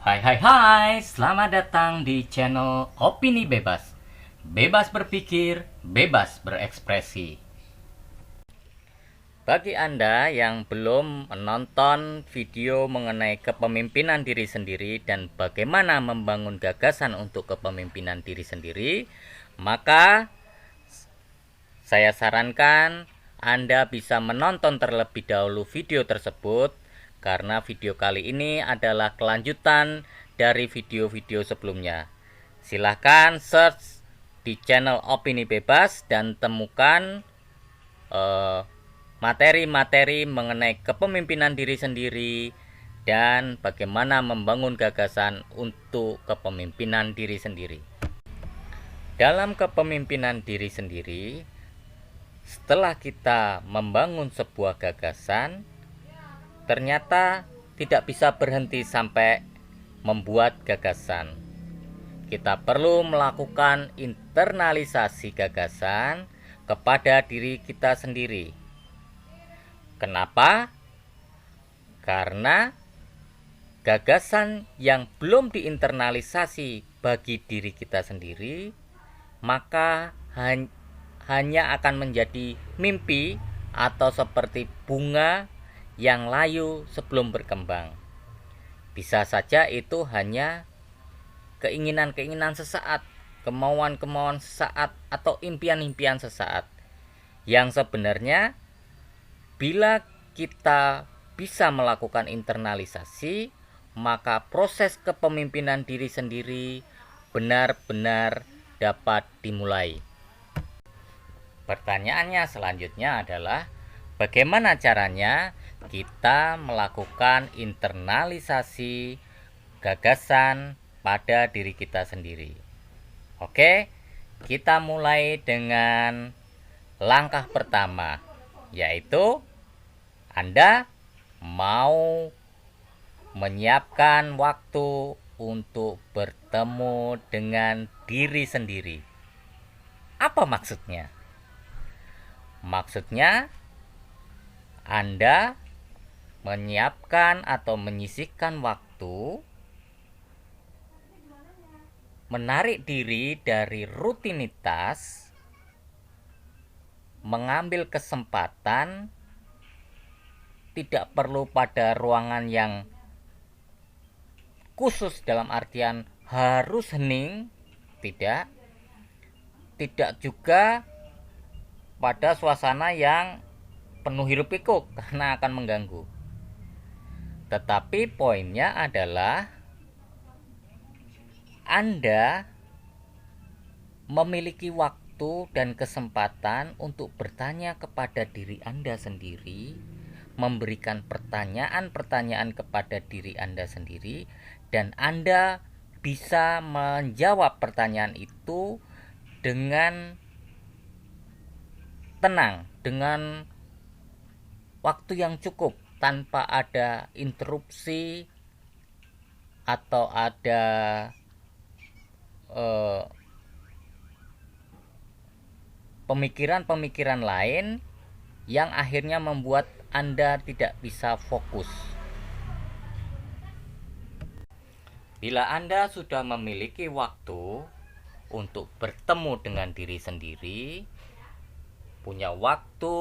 Hai, selamat datang di channel Opini Bebas. Bebas berpikir, bebas berekspresi. Bagi Anda yang belum menonton video mengenai kepemimpinan diri sendiri dan bagaimana membangun gagasan untuk kepemimpinan diri sendiri, maka saya sarankan Anda bisa menonton terlebih dahulu video tersebut, karena video kali ini adalah kelanjutan dari video-video sebelumnya. Silahkan search di channel Opini Bebas dan temukan materi-materi mengenai kepemimpinan diri sendiri dan bagaimana membangun gagasan untuk kepemimpinan diri sendiri. Dalam kepemimpinan diri sendiri, setelah kita membangun sebuah gagasan, ternyata tidak bisa berhenti sampai membuat gagasan. Kita perlu melakukan internalisasi gagasan kepada diri kita sendiri. Kenapa? Karena gagasan yang belum diinternalisasi bagi diri kita sendiri, maka hanya akan menjadi mimpi atau seperti bunga yang layu sebelum berkembang. Bisa saja itu hanya keinginan-keinginan sesaat, kemauan-kemauan sesaat, atau impian-impian sesaat, yang sebenarnya bila kita bisa melakukan internalisasi, maka proses kepemimpinan diri sendiri benar-benar dapat dimulai. Pertanyaannya selanjutnya adalah, bagaimana caranya kita melakukan internalisasi gagasan pada diri kita sendiri? Oke, kita mulai dengan langkah pertama, yaitu Anda mau menyiapkan waktu untuk bertemu dengan diri sendiri. Apa maksudnya? Maksudnya, Anda menyiapkan atau menyisihkan waktu, menarik diri dari rutinitas, mengambil kesempatan, tidak perlu pada ruangan yang khusus dalam artian harus hening, tidak juga pada suasana yang penuh hiruk pikuk karena akan mengganggu. Tetapi poinnya adalah Anda memiliki waktu dan kesempatan untuk bertanya kepada diri Anda sendiri, memberikan pertanyaan-pertanyaan kepada diri Anda sendiri, dan Anda bisa menjawab pertanyaan itu dengan tenang, dengan waktu yang cukup, tanpa ada interupsi atau ada pemikiran-pemikiran lain yang akhirnya membuat Anda tidak bisa fokus. Bila Anda sudah memiliki waktu untuk bertemu dengan diri sendiri, punya waktu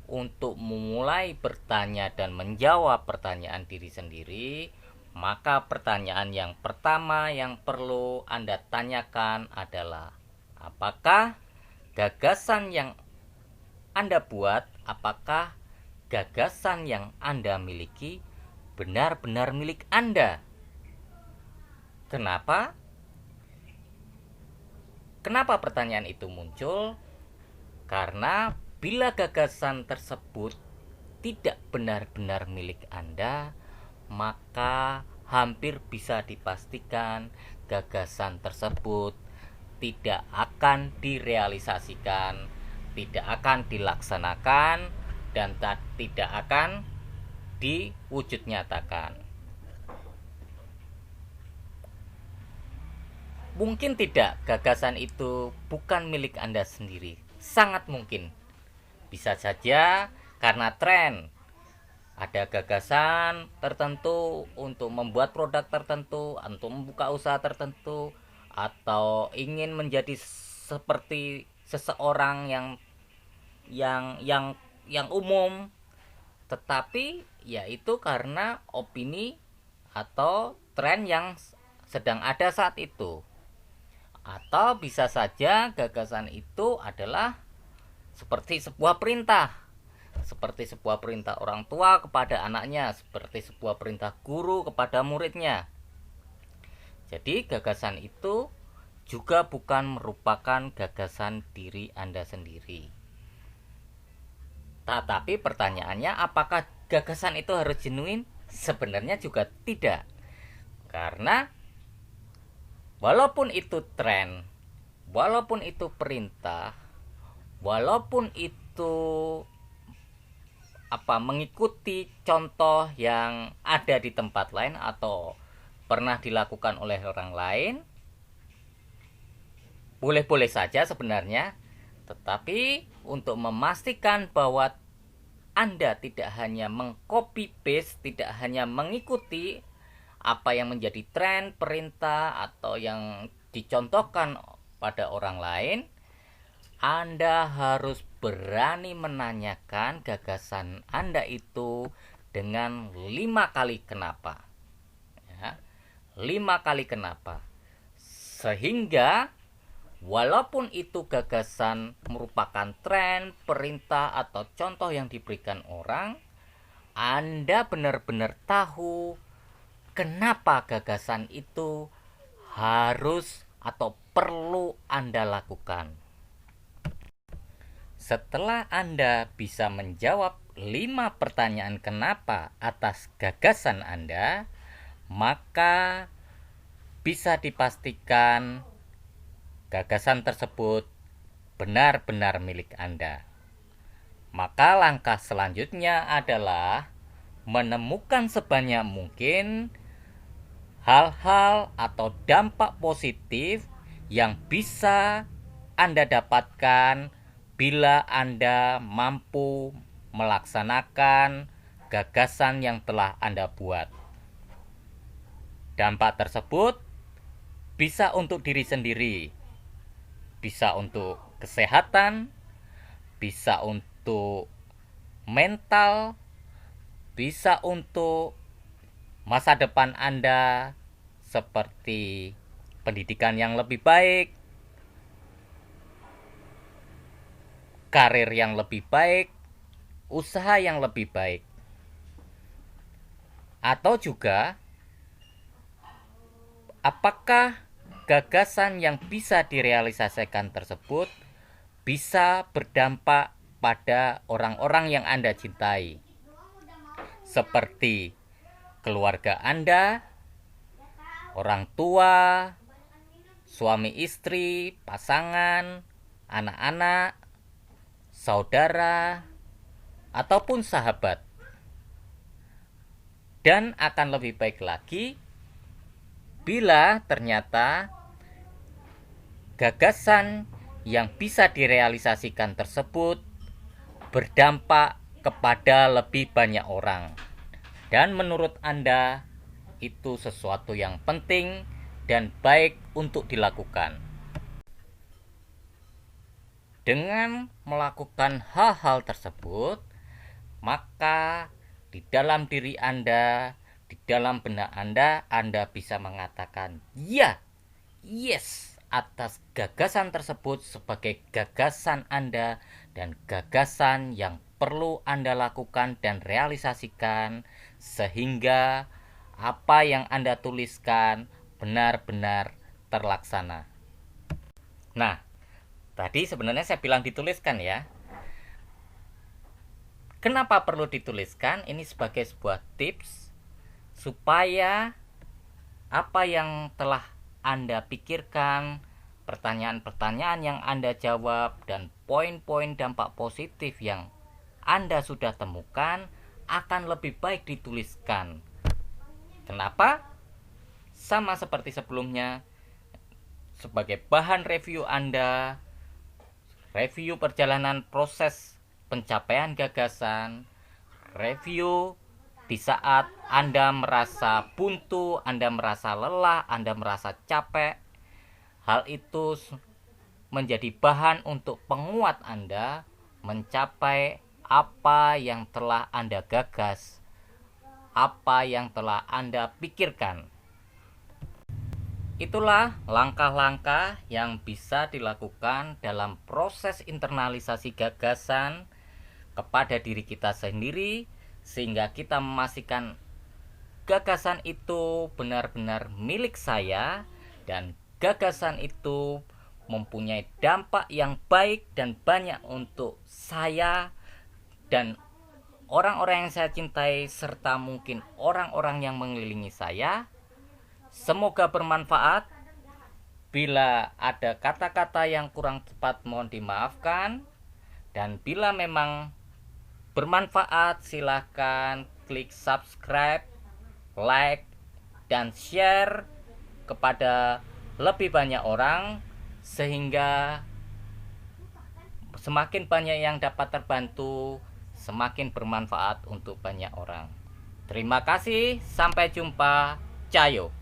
untuk memulai bertanya dan menjawab pertanyaan diri sendiri, maka pertanyaan yang pertama yang perlu Anda tanyakan adalah, apakah gagasan yang Anda buat, apakah gagasan yang Anda miliki benar-benar milik Anda? Kenapa pertanyaan itu muncul? Karena bila gagasan tersebut tidak benar-benar milik Anda, maka hampir bisa dipastikan gagasan tersebut tidak akan direalisasikan, tidak akan dilaksanakan, dan tidak akan diwujud nyatakan. Mungkin tidak gagasan itu bukan milik Anda sendiri. Sangat mungkin. Bisa saja karena tren, Ada gagasan tertentu untuk membuat produk tertentu, untuk membuka usaha tertentu, atau ingin menjadi seperti seseorang yang umum, tetapi yaitu karena opini atau tren yang sedang ada saat itu. Atau bisa saja gagasan itu adalah seperti sebuah perintah, seperti sebuah perintah orang tua kepada anaknya, seperti sebuah perintah guru kepada muridnya. Jadi gagasan itu juga bukan merupakan gagasan diri Anda sendiri. Tetapi pertanyaannya, apakah gagasan itu harus genuine? Sebenarnya juga tidak. Karena walaupun itu tren, walaupun itu perintah, walaupun itu mengikuti contoh yang ada di tempat lain atau pernah dilakukan oleh orang lain, boleh-boleh saja sebenarnya. Tetapi untuk memastikan bahwa Anda tidak hanya mengcopy paste, tidak hanya mengikuti apa yang menjadi tren, perintah, atau yang dicontohkan pada orang lain, Anda harus berani menanyakan gagasan Anda itu dengan 5 kali kenapa. Ya, 5 kali kenapa. Sehingga walaupun itu gagasan merupakan tren, perintah, atau contoh yang diberikan orang, Anda benar-benar tahu kenapa gagasan itu harus atau perlu Anda lakukan. Setelah Anda bisa menjawab 5 pertanyaan kenapa atas gagasan Anda, maka bisa dipastikan gagasan tersebut benar-benar milik Anda. Maka langkah selanjutnya adalah menemukan sebanyak mungkin hal-hal atau dampak positif yang bisa Anda dapatkan bila Anda mampu melaksanakan gagasan yang telah Anda buat. Dampak tersebut bisa untuk diri sendiri, bisa untuk kesehatan, bisa untuk mental, bisa untuk masa depan Anda seperti pendidikan yang lebih baik, karir yang lebih baik, usaha yang lebih baik. Atau juga apakah gagasan yang bisa direalisasikan tersebut bisa berdampak pada orang-orang yang Anda cintai, seperti keluarga Anda, orang tua, suami istri, pasangan, anak-anak, saudara, ataupun sahabat. Dan akan lebih baik lagi bila ternyata gagasan yang bisa direalisasikan tersebut berdampak kepada lebih banyak orang. Dan menurut Anda itu sesuatu yang penting dan baik untuk dilakukan. Dengan melakukan hal-hal tersebut, maka di dalam diri Anda, di dalam benak Anda bisa mengatakan ya, yes atas gagasan tersebut sebagai gagasan Anda dan gagasan yang perlu Anda lakukan dan realisasikan, sehingga apa yang Anda tuliskan benar-benar terlaksana. Nah, tadi sebenarnya saya bilang dituliskan ya. Kenapa perlu dituliskan? Ini sebagai sebuah tips supaya apa yang telah Anda pikirkan, pertanyaan-pertanyaan yang Anda jawab, dan poin-poin dampak positif yang Anda sudah temukan akan lebih baik dituliskan. Kenapa? Sama seperti sebelumnya, sebagai bahan review Anda, review perjalanan proses pencapaian gagasan, review Di saat Anda merasa buntu, Anda merasa lelah, Anda merasa capek, hal itu menjadi bahan untuk penguat Anda mencapai apa yang telah Anda gagas, apa yang telah Anda pikirkan. Itulah langkah-langkah yang bisa dilakukan dalam proses internalisasi gagasan kepada diri kita sendiri, sehingga kita memastikan gagasan itu benar-benar milik saya dan gagasan itu mempunyai dampak yang baik dan banyak untuk saya dan orang-orang yang saya cintai, serta mungkin orang-orang yang mengelilingi saya. Semoga bermanfaat. Bila ada kata-kata yang kurang tepat, mohon dimaafkan. Dan bila memang bermanfaat, silahkan klik subscribe, like, dan share kepada lebih banyak orang, sehingga semakin banyak yang dapat terbantu, semakin bermanfaat untuk banyak orang. Terima kasih, sampai jumpa. Cayo.